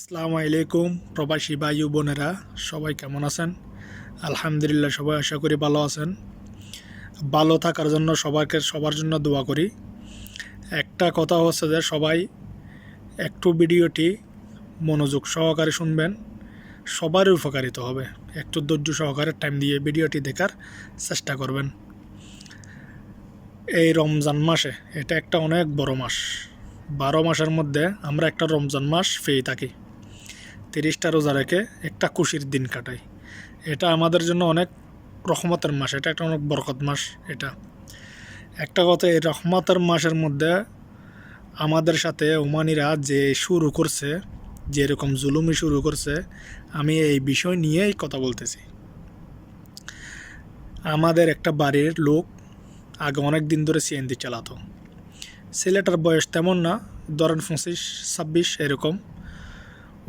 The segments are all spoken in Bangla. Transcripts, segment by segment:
আসসালামু আলাইকুম প্রবাসী ভাই ও বোনেরা, সবাই কেমন আছেন? আলহামদুলিল্লাহ, সবাই আশা করি ভালো আছেন। ভালো থাকার জন্য সবার জন্য দোয়া করি। একটা কথা হচ্ছে যে সবাই একটু ভিডিওটি মনোযোগ সহকারে শুনবেন, সবারই উপকারিত হবে। একটু ধৈর্য সহকারে টাইম দিয়ে ভিডিওটি দেখার চেষ্টা করবেন। এই রমজান মাসে এটা একটা অনেক বড় মাস। 12 মাসের মধ্যে আমরা একটা রমজান মাস পেয়ে থাকি। 30টা রোজা রেখে একটা খুশির দিন কাটাই। এটা আমাদের জন্য অনেক রহমতের মাস, এটা একটা অনেক বরকত মাস। এটা একটা কথা, এই রহমতের মাসের মধ্যে আমাদের সাথে ওমানিরা যে শুরু করছে, যেরকম জুলুমি শুরু করছে, আমি এই বিষয় নিয়েই কথা বলতেছি। আমাদের একটা বাড়ির লোক আগে অনেক দিন ধরে সিএনজি চালাতো। ছেলেটার বয়স তেমন না, ধরেন 25-26 এরকম।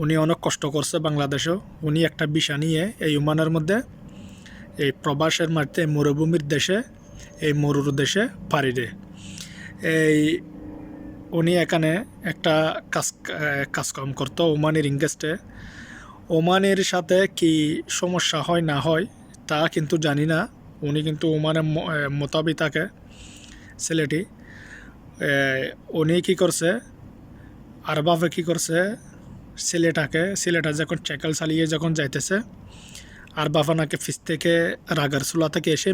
উনি অনেক কষ্ট করছে বাংলাদেশেও। উনি একটা ভিসা নিয়ে এই ওমানের মধ্যে, এই প্রবাসের মাঠে মরুভূমির দেশে, এই মরুর দেশে পাড়ি দেয়। এই উনি এখানে একটা কাজকাম করতো ওমানের ইংগেস্টে। ওমানের সাথে কি সমস্যা হয় না হয় তা কিন্তু জানি না। উনি কিন্তু ওমানের মোতাবিক থাকে ছেলেটি। উনি কী করছে, আর বাপে কী করছে, ছেলেটা যখন সাইকেল চালিয়ে যখন যাইতেছে, আর বাবা নাকি ফিস থেকে রাগার চুলা থেকে এসে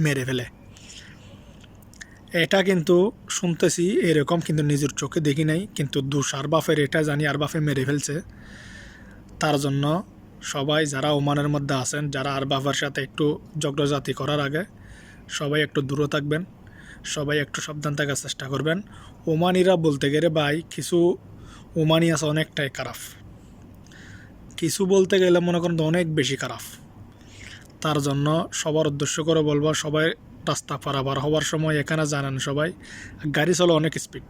মেরে ফেলে। এটা কিন্তু শুনতেছি এরকম, কিন্তু নিজের চোখে দেখি নাই। কিন্তু দোষ আর বাপের, এটা জানি আর বাপে মেরে ফেলছে। তার জন্য সবাই যারা ওমানের মধ্যে আছেন, যারা আর বাবার সাথে একটু ঝগড়াঝাতি করার আগে সবাই একটু দূরে থাকবেন, সবাই একটু সাবধান থাকার চেষ্টা করবেন। ওমানিরা বলতে গেলে ভাই, কিছু ওমানি আছে অনেকটাই খারাপ, কিছু বলতে গেলে মনে করেন অনেক বেশি খারাপ। তার জন্য সবার উদ্দেশ্য করে বলবো, সবাই রাস্তা পারাবার হওয়ার সময়, এখানে জানেন সবাই গাড়ি চলে অনেক স্পিড,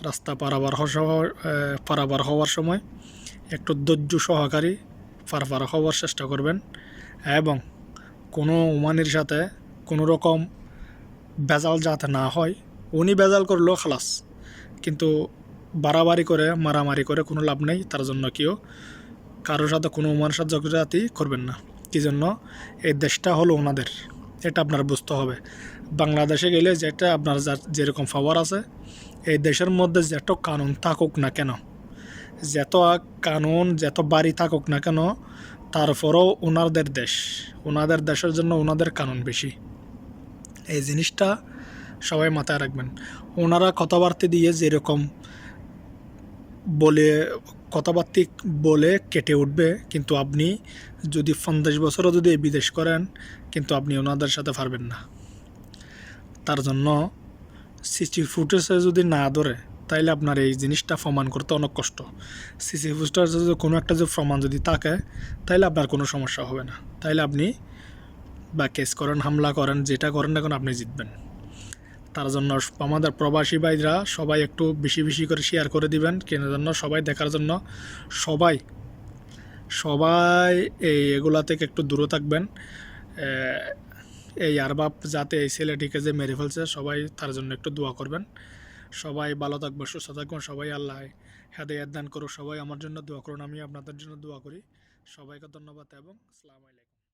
রাস্তা পারাবার হওয়ার সময় একটু ধৈর্য সহকারী পারাবার হওয়ার চেষ্টা করবেন। এবং কোনো ওমানির সাথে কোনো রকম বেজাল যাতে না হয়। উনি বেজাল করলেও খালাস, কিন্তু বাড়াবাড়ি করে মারামারি করে কোনো লাভ নেই। তার জন্য কারোর সাথে কোনো ওমানের সাথে ঝগড়াঝাতি করবেন না। কী জন্য? এই দেশটা হলো ওনাদের, এটা আপনার বুঝতে হবে। বাংলাদেশে গেলে যেটা আপনার যেরকম পাওয়ার আছে, এই দেশের মধ্যে যত কানুন থাকুক না কেন, যত বাড়ি থাকুক না কেন, তারপরও ওনাদের দেশের জন্য ওনাদের কানুন বেশি। এই জিনিসটা সবাই মাথায় রাখবেন। ওনারা কথাবার্তা দিয়ে যেরকম বলে কেটে উঠবে, কিন্তু আপনি যদি 50 বছরও যদি বিদেশ করেন, কিন্তু আপনি ওনাদের সাথে পারবেন না। তার জন্য সিসি ফুটেজে যদি না ধরে, তাইলে আপনার এই জিনিসটা প্রমাণ করতে অনেক কষ্ট। সিসি ফুটেজে যদি কোনো একটা যে প্রমাণ যদি থাকে, তাইলে আপনার কোনো সমস্যা হবে না। তাইলে আপনি বা কেস করেন, হামলা করেন, যেটা করেন এখন আপনি জিতবেন। তার জন্য আমাদের প্রবাসী ভাইরা সবাই একটু বেশি বেশি করে শেয়ার করে দিবেন, কেন জন্য সবাই দেখার জন্য। সবাই এগুলা থেকে একটু দূরে থাকবেন। এই আরবাব যাতে এই ছেলেটিকে যে মেরে ফেলছে, সবাই তার জন্য একটু দোয়া করবেন। সবাই ভালো থাকবেন, সুস্থ থাকবেন। সবাই আল্লাহ হেদায়েত দান করুক। সবাই আমার জন্য দোয়া করুন, আমি আপনাদের জন্য দোয়া করি। সবাইকে ধন্যবাদ এবং আসসালামু আলাইকুম।